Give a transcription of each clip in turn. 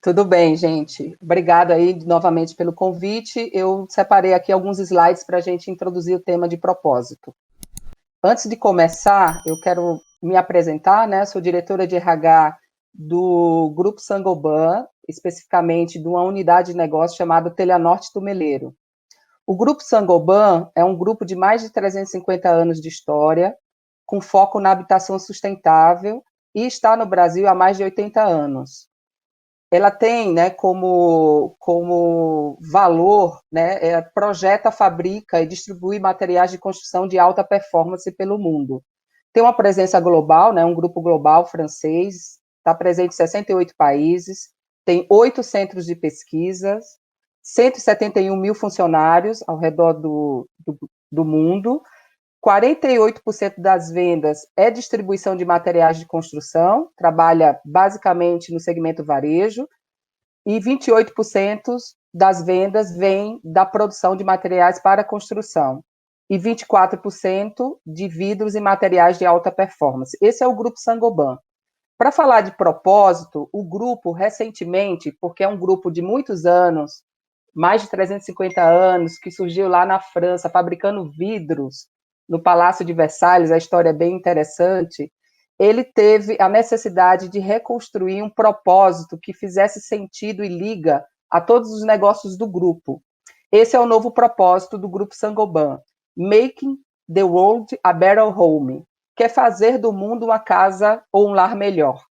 Tudo bem, gente. Obrigada aí novamente pelo convite. Eu separei aqui alguns slides para a gente introduzir o tema de propósito. Antes de começar, eu quero me apresentar, né? Sou diretora de RH do Grupo Saint-Gobain, especificamente de uma unidade de negócio chamada Telhanorte Tumeleiro. O Grupo Saint-Gobain é um grupo de mais de 350 anos de história, com foco na habitação sustentável, e está no Brasil há mais de 80 anos. Ela tem, né, como valor, né, projeta, fabrica e distribui materiais de construção de alta performance pelo mundo. Tem uma presença global, né, um grupo global francês, está presente em 68 países, tem 8 centros de pesquisas, 171 mil funcionários ao redor do mundo, 48% das vendas é distribuição de materiais de construção, trabalha basicamente no segmento varejo, e 28% das vendas vem da produção de materiais para construção, e 24% de vidros e materiais de alta performance. Esse é o Grupo Saint-Gobain. Para falar de propósito, o grupo, recentemente, porque é um grupo de muitos anos, mais de 350 anos, que surgiu lá na França, fabricando vidros, no Palácio de Versalhes, a história é bem interessante, ele teve a necessidade de reconstruir um propósito que fizesse sentido e liga a todos os negócios do grupo. Esse é o novo propósito do Grupo Saint-Gobain, Making the World a Better Home, que é fazer do mundo uma casa ou um lar melhor.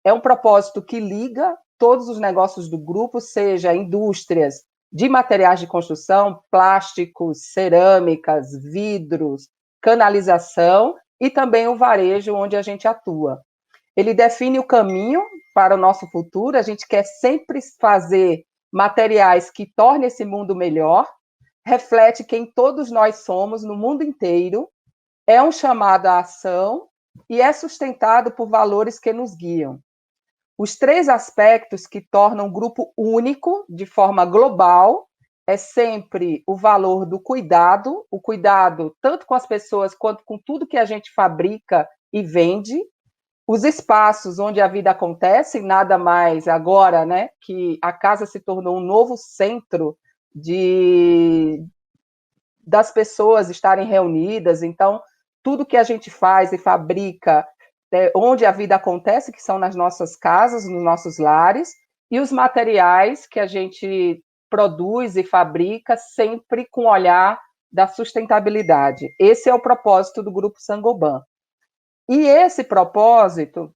É um propósito que liga todos os negócios do grupo, seja indústrias de materiais de construção, plásticos, cerâmicas, vidros, canalização e também o varejo onde a gente atua. Ele define o caminho para o nosso futuro, a gente quer sempre fazer materiais que tornem esse mundo melhor, reflete quem todos nós somos no mundo inteiro, é um chamado à ação e é sustentado por valores que nos guiam. Os 3 aspectos que tornam o grupo único de forma global é sempre o valor do cuidado, o cuidado tanto com as pessoas quanto com tudo que a gente fabrica e vende, os espaços onde a vida acontece, nada mais agora, né, que a casa se tornou um novo centro das pessoas estarem reunidas, então tudo que a gente faz e fabrica onde a vida acontece, que são nas nossas casas, nos nossos lares, e os materiais que a gente produz e fabrica sempre com o olhar da sustentabilidade. Esse é o propósito do Grupo Saint-Gobain. E esse propósito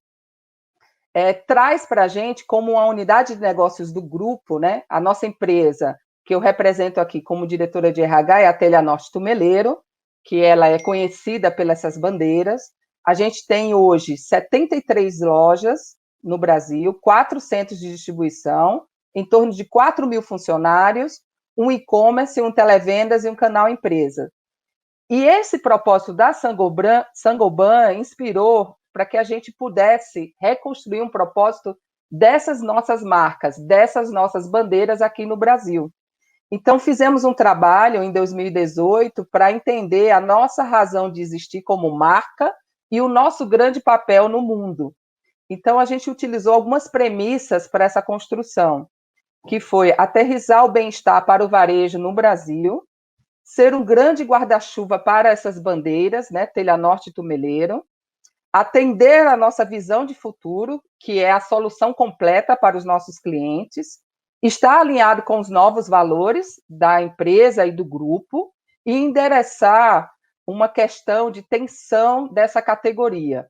traz para a gente, como uma unidade de negócios do grupo, né, a nossa empresa, que eu represento aqui como diretora de RH, é a Telhanorte Tumeleiro, que ela é conhecida pelas essas bandeiras. A gente tem hoje 73 lojas no Brasil, 4 centros de distribuição, em torno de 4 mil funcionários, um e-commerce, um televendas e um canal empresa. E esse propósito da Saint-Gobain inspirou para que a gente pudesse reconstruir um propósito dessas nossas marcas, dessas nossas bandeiras aqui no Brasil. Então, fizemos um trabalho em 2018 para entender a nossa razão de existir como marca e o nosso grande papel no mundo. Então, a gente utilizou algumas premissas para essa construção, que foi aterrissar o bem-estar para o varejo no Brasil, ser um grande guarda-chuva para essas bandeiras, né, Telhanorte e Tumeleiro, atender a nossa visão de futuro, que é a solução completa para os nossos clientes, estar alinhado com os novos valores da empresa e do grupo e endereçar uma questão de tensão dessa categoria.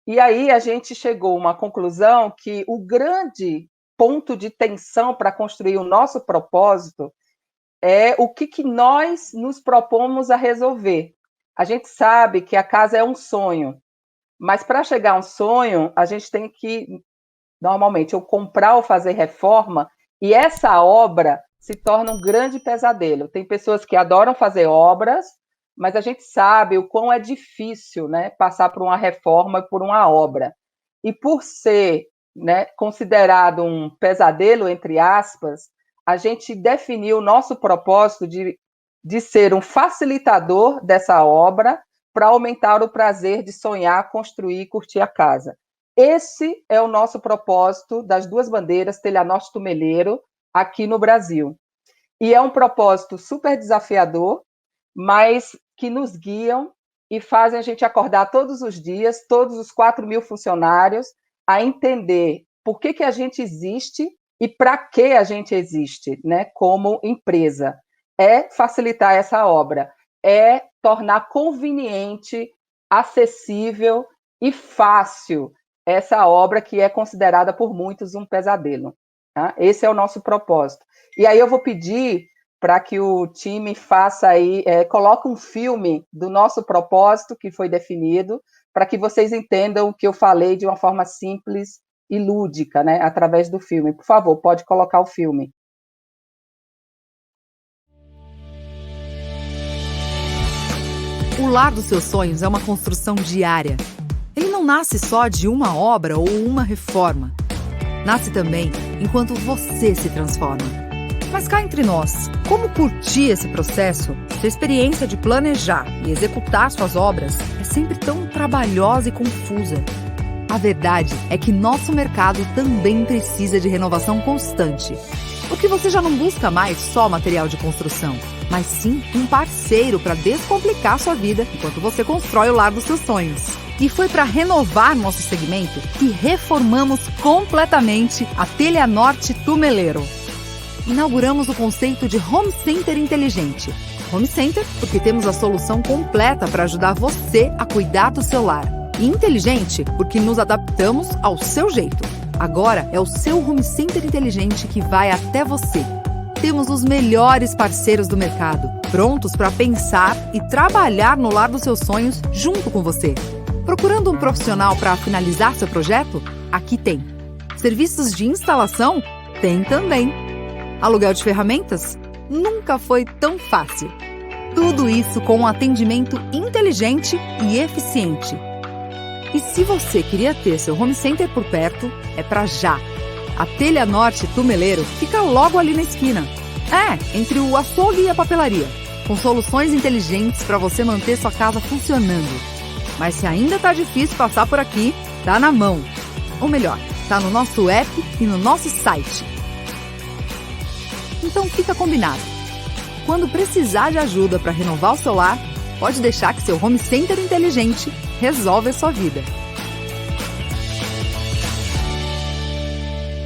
E aí a gente chegou a uma conclusão que o grande ponto de tensão para construir o nosso propósito é o que nós nos propomos a resolver. A gente sabe que a casa é um sonho, mas para chegar a um sonho, a gente tem que, normalmente, ou comprar ou fazer reforma, e essa obra se torna um grande pesadelo. Tem pessoas que adoram fazer obras, mas a gente sabe o quão é difícil, né, passar por uma reforma e por uma obra. E por ser, né, considerado um pesadelo, entre aspas, a gente definiu o nosso propósito de ser um facilitador dessa obra para aumentar o prazer de sonhar, construir e curtir a casa. Esse é o nosso propósito das duas bandeiras, Telha Norte e Tumeleiro, aqui no Brasil. E é um propósito super desafiador, mas que nos guiam e fazem a gente acordar todos os dias, todos os 4.000 funcionários, a entender por que a gente existe e para que a gente existe, né, como empresa. É facilitar essa obra, é tornar conveniente, acessível e fácil essa obra que é considerada por muitos um pesadelo. Tá? Esse é o nosso propósito. E aí eu vou pedir para que o time faça aí, coloque um filme do nosso propósito que foi definido, para que vocês entendam o que eu falei de uma forma simples e lúdica, né, através do filme. Por favor, pode colocar o filme. O lar dos seus sonhos é uma construção diária. Ele não nasce só de uma obra ou uma reforma. Nasce também enquanto você se transforma. Mas cá entre nós, como curtir esse processo se a experiência de planejar e executar suas obras é sempre tão trabalhosa e confusa? A verdade é que nosso mercado também precisa de renovação constante. Porque você já não busca mais só material de construção, mas sim um parceiro para descomplicar sua vida enquanto você constrói o lar dos seus sonhos. E foi para renovar nosso segmento que reformamos completamente a Telha Norte Tumeleiro. Inauguramos o conceito de Home Center inteligente. Home Center porque temos a solução completa para ajudar você a cuidar do seu lar. E inteligente porque nos adaptamos ao seu jeito. Agora é o seu Home Center inteligente que vai até você. Temos os melhores parceiros do mercado, prontos para pensar e trabalhar no lar dos seus sonhos junto com você. Procurando um profissional para finalizar seu projeto? Aqui tem. Serviços de instalação? Tem também. Aluguel de ferramentas? Nunca foi tão fácil. Tudo isso com um atendimento inteligente e eficiente. E se você queria ter seu home center por perto, é para já. A Telha Norte Tumeleiro fica logo ali na esquina. Entre o açougue e a papelaria. Com soluções inteligentes para você manter sua casa funcionando. Mas se ainda tá difícil passar por aqui, tá na mão. Ou melhor, tá no nosso app e no nosso site. Então fica combinado. Quando precisar de ajuda para renovar o seu lar, pode deixar que seu home center inteligente resolve a sua vida.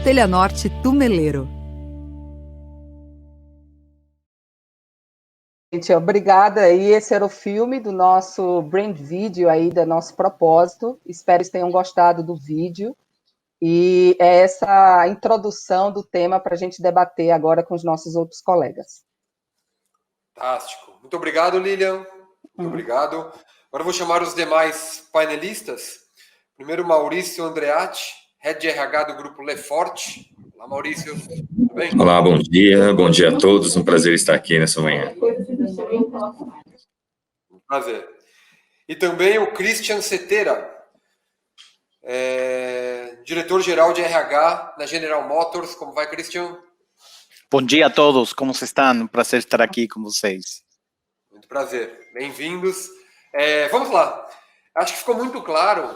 Telha Norte Tumeleiro. Gente, obrigada. E esse era o filme do nosso brand video aí, do nosso propósito. Espero que tenham gostado do vídeo. E é essa introdução do tema para a gente debater agora com os nossos outros colegas. Fantástico. Muito obrigado, Lilian. Muito obrigado. Agora eu vou chamar os demais painelistas. Primeiro, Maurício Andreatti, Head de RH do Grupo Leforte. Olá, Maurício. Tudo bem? Olá, bom dia a todos. Um prazer estar aqui nessa manhã. Um prazer. E também o Christian Cetera, diretor-geral de RH na General Motors. Como vai, Christian? Bom dia a todos, como vocês estão? Um prazer estar aqui com vocês. Muito prazer, bem-vindos. Vamos lá. Acho que ficou muito claro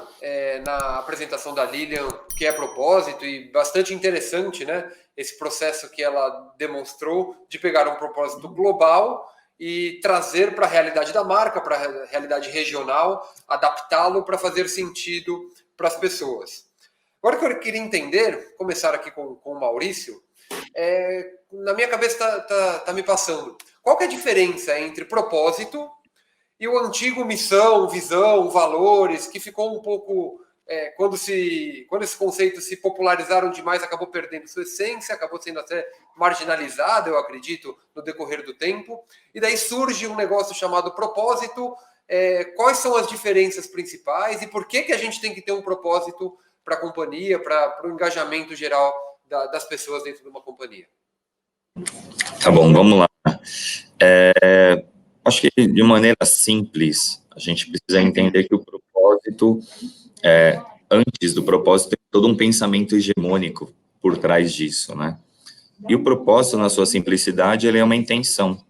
na apresentação da Lilian que é propósito e bastante interessante, né? Esse processo que ela demonstrou de pegar um propósito global e trazer para a realidade da marca, para a realidade regional, adaptá-lo para fazer sentido para as pessoas. Agora que eu queria entender, começar aqui com o Maurício, na minha cabeça tá me passando. Qual que é a diferença entre propósito e o antigo missão, visão, valores, que ficou um pouco... quando esses conceitos se popularizaram demais, acabou perdendo sua essência, acabou sendo até marginalizado, eu acredito, no decorrer do tempo. E daí surge um negócio chamado propósito. Quais são as diferenças principais e por que a gente tem que ter um propósito para a companhia, para o engajamento geral das pessoas dentro de uma companhia? Tá bom, vamos lá. Acho que de maneira simples, a gente precisa entender que o propósito, antes do propósito, tem todo um pensamento hegemônico por trás disso, né? E o propósito, na sua simplicidade, ele é uma intenção.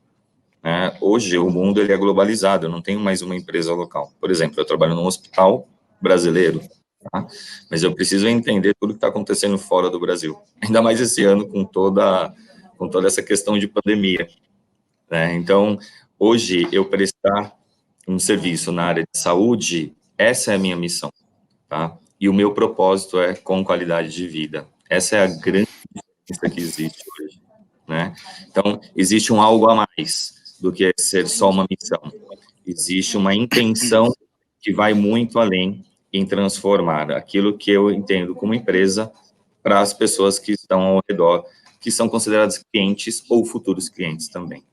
Né? Hoje, o mundo ele é globalizado, eu não tenho mais uma empresa local. Por exemplo, eu trabalho num hospital brasileiro, tá? Mas eu preciso entender tudo que está acontecendo fora do Brasil, ainda mais esse ano com toda essa questão de pandemia, né? Então, hoje, eu prestar um serviço na área de saúde, essa é a minha missão, tá? E o meu propósito é com qualidade de vida. Essa é a grande diferença que existe hoje, né? Então, existe um algo a mais do que ser só uma missão. Existe uma intenção que vai muito além em transformar aquilo que eu entendo como empresa para as pessoas que estão ao redor, que são consideradas clientes ou futuros clientes também.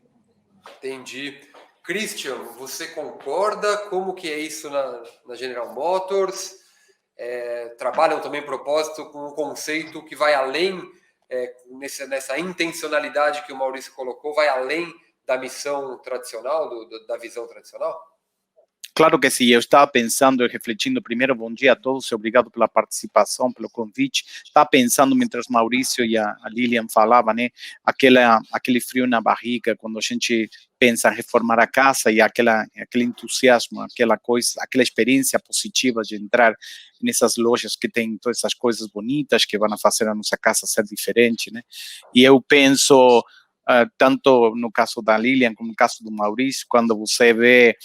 Entendi. Christian, você concorda? Como que é isso na General Motors? Trabalham também propósito com um conceito que vai além, nessa intencionalidade que o Maurício colocou, vai além da missão tradicional, da visão tradicional? Claro que sim, eu estava pensando e refletindo. Primeiro, bom dia a todos e obrigado pela participação, pelo convite. Estava pensando, mientras Maurício e a Lilian falavam, né, aquele frio na barriga, quando a gente pensa em reformar a casa e aquele entusiasmo, aquela experiência positiva de entrar nessas lojas que tem todas essas coisas bonitas que vão fazer a nossa casa ser diferente, né? E eu penso, tanto no caso da Lilian como no caso do Maurício, quando você vê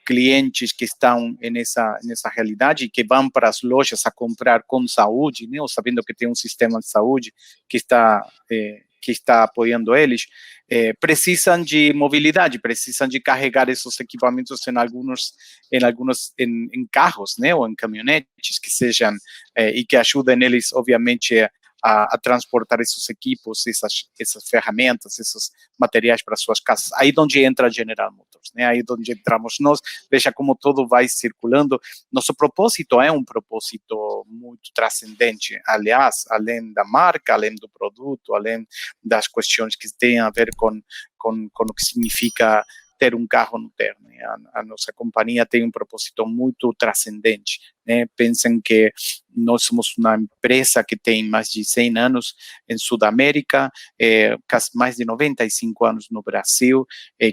clientes que estão nessa realidade e que vão para as lojas a comprar com saúde, né, ou sabendo que tem um sistema de saúde que está apoiando eles, precisam de mobilidade, precisam de carregar esses equipamentos em carros, né, ou em caminhonetes que sejam, e que ajudem eles, obviamente, a transportar esses equipos, essas ferramentas, esses materiais para suas casas. Aí onde entra a General Motors, né? Aí onde entramos nós. Veja como tudo vai circulando. Nosso propósito é um propósito muito transcendente, aliás, além da marca, além do produto, além das questões que têm a ver com o que significa ter um carro no terno. A nossa companhia tem um propósito muito transcendente, né? Pensem que nós somos uma empresa que tem mais de 100 anos em Sudamérica, mais de 95 anos no Brasil,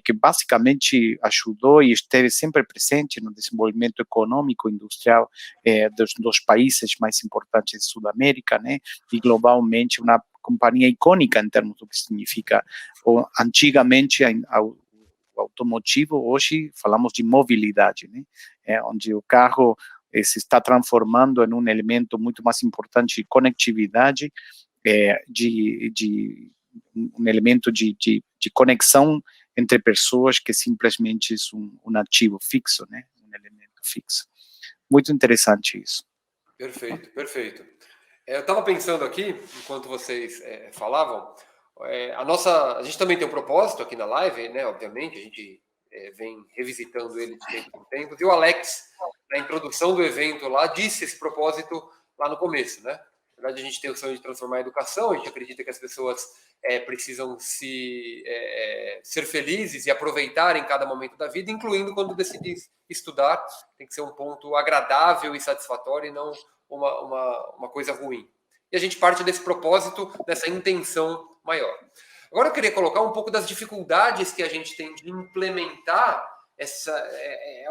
que basicamente ajudou e esteve sempre presente no desenvolvimento econômico e industrial dos países mais importantes de Sudamérica, né? E globalmente uma companhia icônica em termos do que significa, antigamente, o automotivo, hoje falamos de mobilidade, né? Onde o carro se está transformando em um elemento muito mais importante de conectividade, um elemento de conexão entre pessoas que simplesmente é um ativo fixo, né? Um elemento fixo. Muito interessante isso. Perfeito, perfeito. Eu estava pensando aqui, enquanto vocês falavam, a gente também tem um propósito aqui na live, né? Obviamente, a gente vem revisitando ele de tempo em tempo. E o Alex, na introdução do evento lá, disse esse propósito lá no começo, né? Na verdade, a gente tem o sonho de transformar a educação, a gente acredita que as pessoas precisam ser felizes e aproveitarem cada momento da vida, incluindo quando decidir estudar. Tem que ser um ponto agradável e satisfatório e não uma coisa ruim. E a gente parte desse propósito, dessa intenção maior. Agora eu queria colocar um pouco das dificuldades que a gente tem de implementar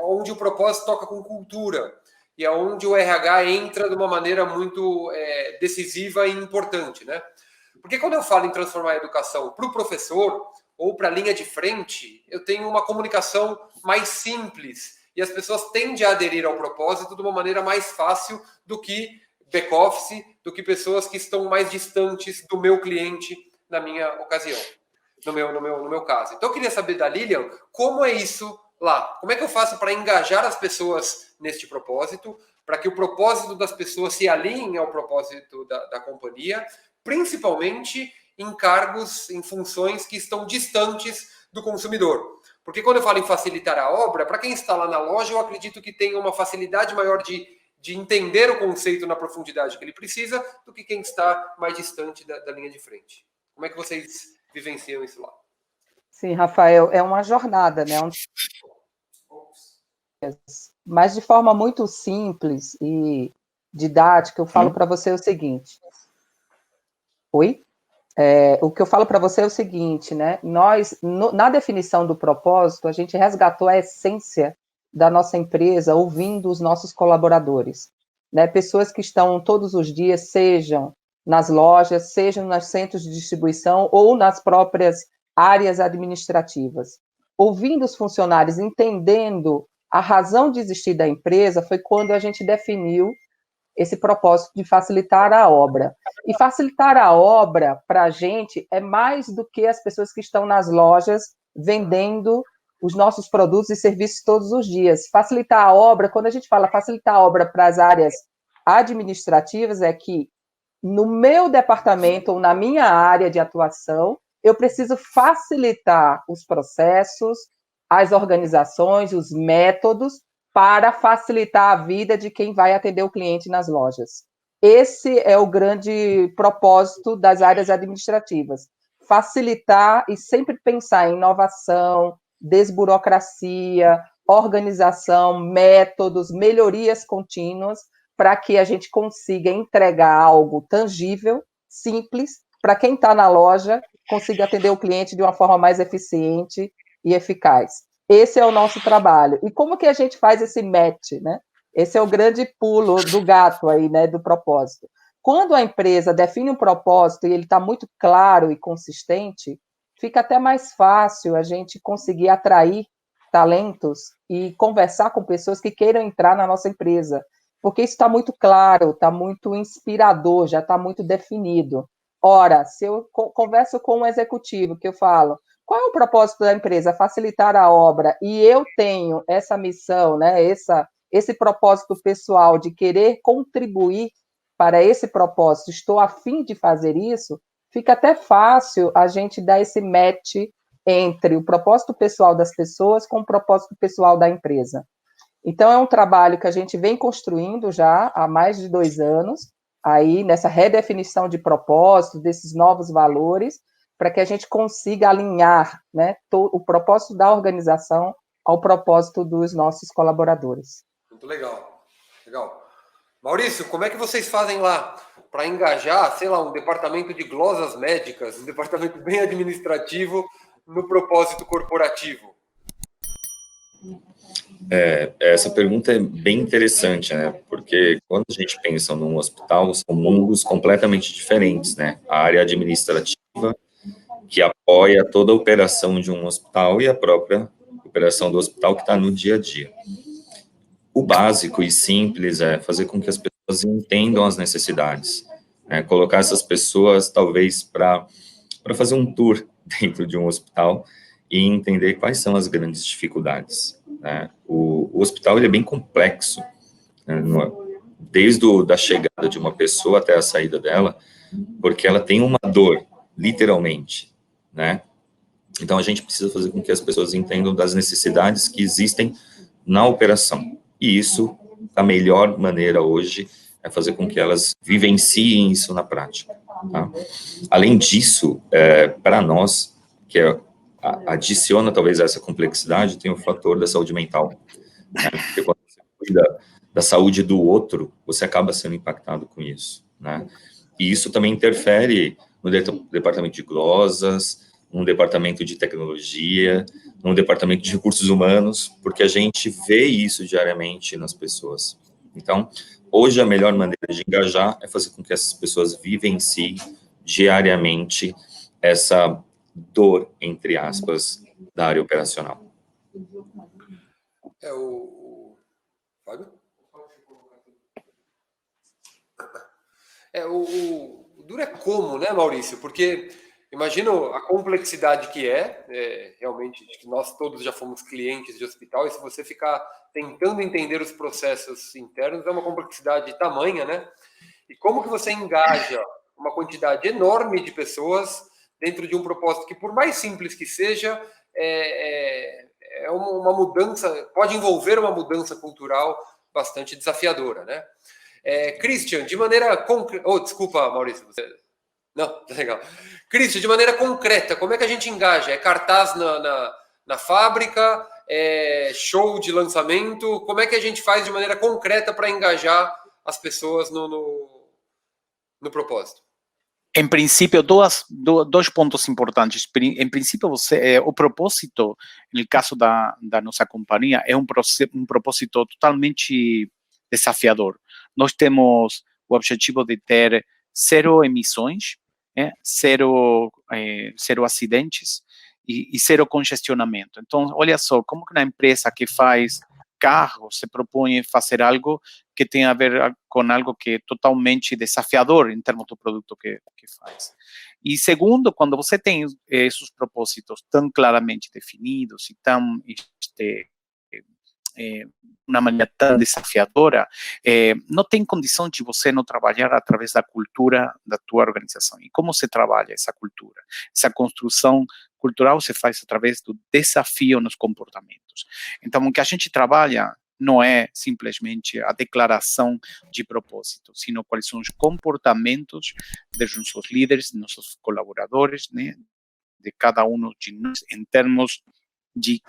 onde o propósito toca com cultura e onde o RH entra de uma maneira muito decisiva e importante, né? Porque quando eu falo em transformar a educação para o professor ou para a linha de frente, eu tenho uma comunicação mais simples e as pessoas tendem a aderir ao propósito de uma maneira mais fácil do que back-office, do que pessoas que estão mais distantes do meu cliente na minha ocasião, no meu caso. Então eu queria saber da Lilian, como é isso lá? Como é que eu faço para engajar as pessoas neste propósito, para que o propósito das pessoas se alinhe ao propósito da companhia, principalmente em cargos, em funções que estão distantes do consumidor? Porque quando eu falo em facilitar a obra, para quem está lá na loja, eu acredito que tem uma facilidade maior de entender o conceito na profundidade que ele precisa do que quem está mais distante da linha de frente. Como é que vocês vivenciam isso lá? Sim, Rafael, é uma jornada, né? Mas de forma muito simples e didática, eu falo para você o seguinte. Oi? O que eu falo para você é o seguinte, né? Nós, na definição do propósito, a gente resgatou a essência da nossa empresa ouvindo os nossos colaboradores. né, pessoas que estão todos os dias, sejam nas lojas, sejam nos centros de distribuição ou nas próprias áreas administrativas. Ouvindo os funcionários, entendendo a razão de existir da empresa, foi quando a gente definiu esse propósito de facilitar a obra. E facilitar a obra, para a gente, é mais do que as pessoas que estão nas lojas vendendo os nossos produtos e serviços todos os dias. Facilitar a obra, quando a gente fala facilitar a obra para as áreas administrativas, é que no meu departamento ou na minha área de atuação, eu preciso facilitar os processos, as organizações, os métodos, para facilitar a vida de quem vai atender o cliente nas lojas. Esse é o grande propósito das áreas administrativas. Facilitar e sempre pensar em inovação, desburocracia, organização, métodos, melhorias contínuas, para que a gente consiga entregar algo tangível, simples, para quem está na loja, consiga atender o cliente de uma forma mais eficiente e eficaz. Esse é o nosso trabalho. E como que a gente faz esse match, né? Esse é o grande pulo do gato aí, né, do propósito. Quando a empresa define um propósito e ele está muito claro e consistente, fica até mais fácil a gente conseguir atrair talentos e conversar com pessoas que queiram entrar na nossa empresa, porque isso está muito claro, está muito inspirador, já está muito definido. Ora, se eu converso com um executivo que eu falo, qual é o propósito da empresa? Facilitar a obra, e eu tenho essa missão, né, esse propósito pessoal de querer contribuir para esse propósito, estou a fim de fazer isso, fica até fácil a gente dar esse match entre o propósito pessoal das pessoas com o propósito pessoal da empresa. Então, é um trabalho que a gente vem construindo já há mais de 2 anos, aí nessa redefinição de propósito, desses novos valores, para que a gente consiga alinhar, né, o propósito da organização ao propósito dos nossos colaboradores. Muito legal, legal. Maurício, como é que vocês fazem lá para engajar, sei lá, um departamento de glosas médicas, um departamento bem administrativo no propósito corporativo? Essa pergunta é bem interessante, né? Porque quando a gente pensa num hospital, são mundos completamente diferentes, né? A área administrativa, que apoia toda a operação de um hospital, e a própria operação do hospital que está no dia a dia. O básico e simples é fazer com que as pessoas entendam as necessidades, né? Colocar essas pessoas, talvez, para fazer um tour dentro de um hospital e entender quais são as grandes dificuldades, né? O hospital ele é bem complexo, né? Desde a chegada de uma pessoa até a saída dela, porque ela tem uma dor, literalmente, né? Então, a gente precisa fazer com que as pessoas entendam das necessidades que existem na operação. E isso, a melhor maneira hoje, é fazer com que elas vivenciem isso na prática, tá? Além disso, para nós, que adiciona talvez essa complexidade, tem o fator da saúde mental, né? Porque quando você cuida da saúde do outro, você acaba sendo impactado com isso, né? E isso também interfere no departamento de glosas, num departamento de tecnologia, num departamento de recursos humanos, porque a gente vê isso diariamente nas pessoas. Então, hoje a melhor maneira de engajar é fazer com que essas pessoas vivenciem diariamente essa dor, entre aspas, da área operacional. Fábio? O duro é como, né, Maurício? Porque imagino a complexidade que realmente, que nós todos já fomos clientes de hospital, e se você ficar tentando entender os processos internos, é uma complexidade tamanha, né? E como que você engaja uma quantidade enorme de pessoas dentro de um propósito que, por mais simples que seja, é uma mudança, pode envolver uma mudança cultural bastante desafiadora, né? Christian, de maneira concreta... desculpa, Maurício, você... Não, tá legal. Christian, de maneira concreta, como é que a gente engaja? É cartaz na fábrica? É show de lançamento? Como é que a gente faz de maneira concreta para engajar as pessoas no propósito? Em princípio, dois pontos importantes. Em princípio, o propósito, no caso da nossa companhia, é um propósito totalmente desafiador. nós temos o objetivo de ter 0 emissões, zero acidentes e 0 congestionamento. Então, olha só, como que na empresa que faz carros se propõe fazer algo que tem a ver com algo que é totalmente desafiador em termos do produto que faz. E segundo, quando você tem esses propósitos tão claramente definidos e tão uma maneira tão desafiadora, não tem condição de você não trabalhar através da cultura da tua organização. E como se trabalha essa cultura? Essa construção cultural se faz através do desafio nos comportamentos. Então, o que a gente trabalha não é simplesmente a declaração de propósito, sino quais são os comportamentos dos nossos líderes, dos nossos colaboradores, né, de cada um de nós, em termos de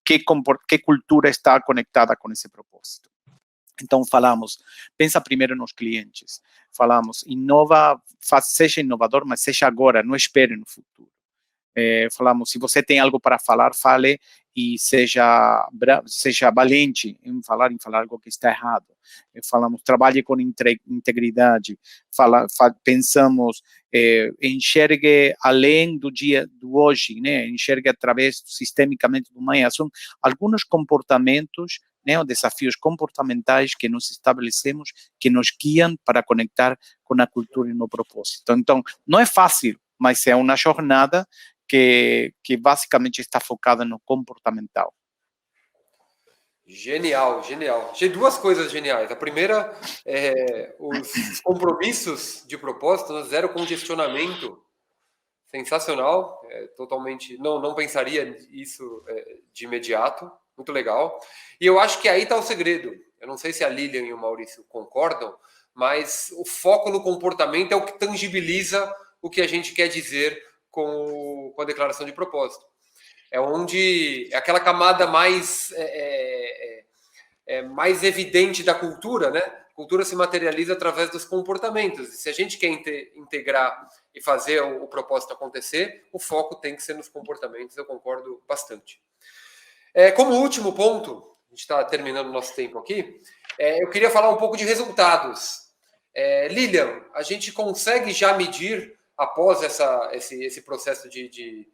que cultura está conectada com esse propósito. Então, pensa primeiro nos clientes, seja inovador, mas seja agora, não espere no futuro. Falamos, se você tem algo para falar, fale e seja valente em falar algo que está errado. Falamos, trabalhe com integridade. Pensamos, enxergue além do hoje, né? Enxergue sistemicamente do amanhã. São alguns comportamentos, né, desafios comportamentais que nós estabelecemos, que nos guiam para conectar com a cultura e no propósito. Então, não é fácil, mas é uma jornada que basicamente está focada no comportamental. Genial, genial. Achei 2 coisas geniais. A primeira é os compromissos de propósito, né? 0 congestionamento. Sensacional. Totalmente, não pensaria isso de imediato. Muito legal. E eu acho que aí está o segredo. Eu não sei se a Lilian e o Maurício concordam, mas o foco no comportamento é o que tangibiliza o que a gente quer dizer com a declaração de propósito. É onde é aquela camada mais evidente da cultura, né? A cultura se materializa através dos comportamentos. E se a gente quer integrar e fazer o propósito acontecer, o foco tem que ser nos comportamentos. Eu concordo bastante. Como último ponto, a gente está terminando o nosso tempo aqui, eu queria falar um pouco de resultados. Lilian, a gente consegue já medir, após esse processo de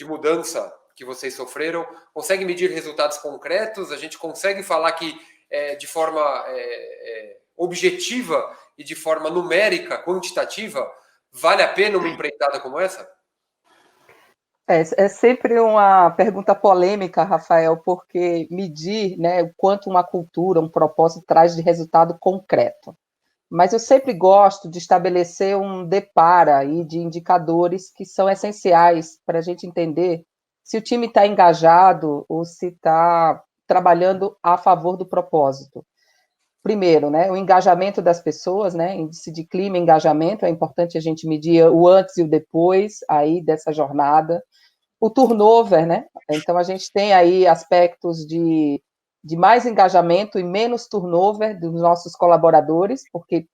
mudança que vocês sofreram, consegue medir resultados concretos? A gente consegue falar que de forma objetiva e de forma numérica, quantitativa, vale a pena uma empreitada como essa? É sempre uma pergunta polêmica, Rafael, porque medir, né, o quanto uma cultura, um propósito traz de resultado concreto. Mas eu sempre gosto de estabelecer um depara aí de indicadores que são essenciais para a gente entender se o time está engajado ou se está trabalhando a favor do propósito. Primeiro, né, o engajamento das pessoas, né, índice de clima e engajamento, é importante a gente medir o antes e o depois aí dessa jornada. O turnover, né, então a gente tem aí aspectos de mais engajamento e menos turnover dos nossos colaboradores, porque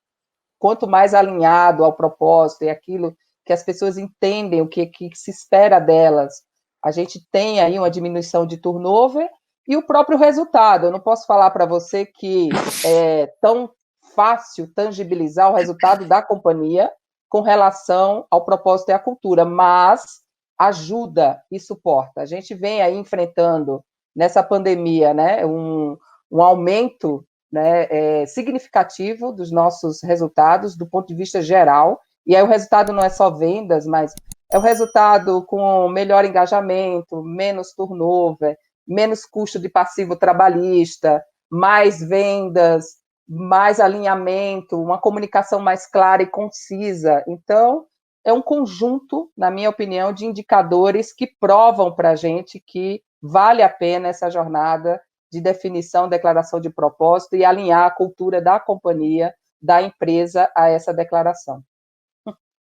quanto mais alinhado ao propósito e aquilo que as pessoas entendem, o que se espera delas, a gente tem aí uma diminuição de turnover e o próprio resultado. Eu não posso falar para você que é tão fácil tangibilizar o resultado da companhia com relação ao propósito e à cultura, mas ajuda e suporta. A gente vem aí enfrentando nessa pandemia, né, um aumento, né, significativo dos nossos resultados do ponto de vista geral, e aí o resultado não é só vendas, mas é o resultado com melhor engajamento, menos turnover, menos custo de passivo trabalhista, mais vendas, mais alinhamento, uma comunicação mais clara e concisa. Então, é um conjunto, na minha opinião, de indicadores que provam para a gente que vale a pena essa jornada de definição, declaração de propósito e alinhar a cultura da companhia, da empresa a essa declaração.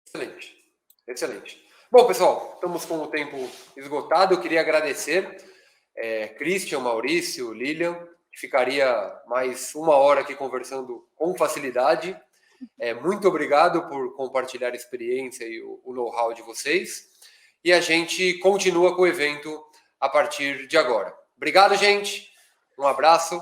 Excelente, excelente. Bom, pessoal, estamos com o tempo esgotado. Eu queria agradecer Christian, Maurício, Lilian. Ficaria mais 1 hora aqui conversando com facilidade. Muito obrigado por compartilhar a experiência e o know-how de vocês. E a gente continua com o evento a partir de agora. Obrigado, gente. Um abraço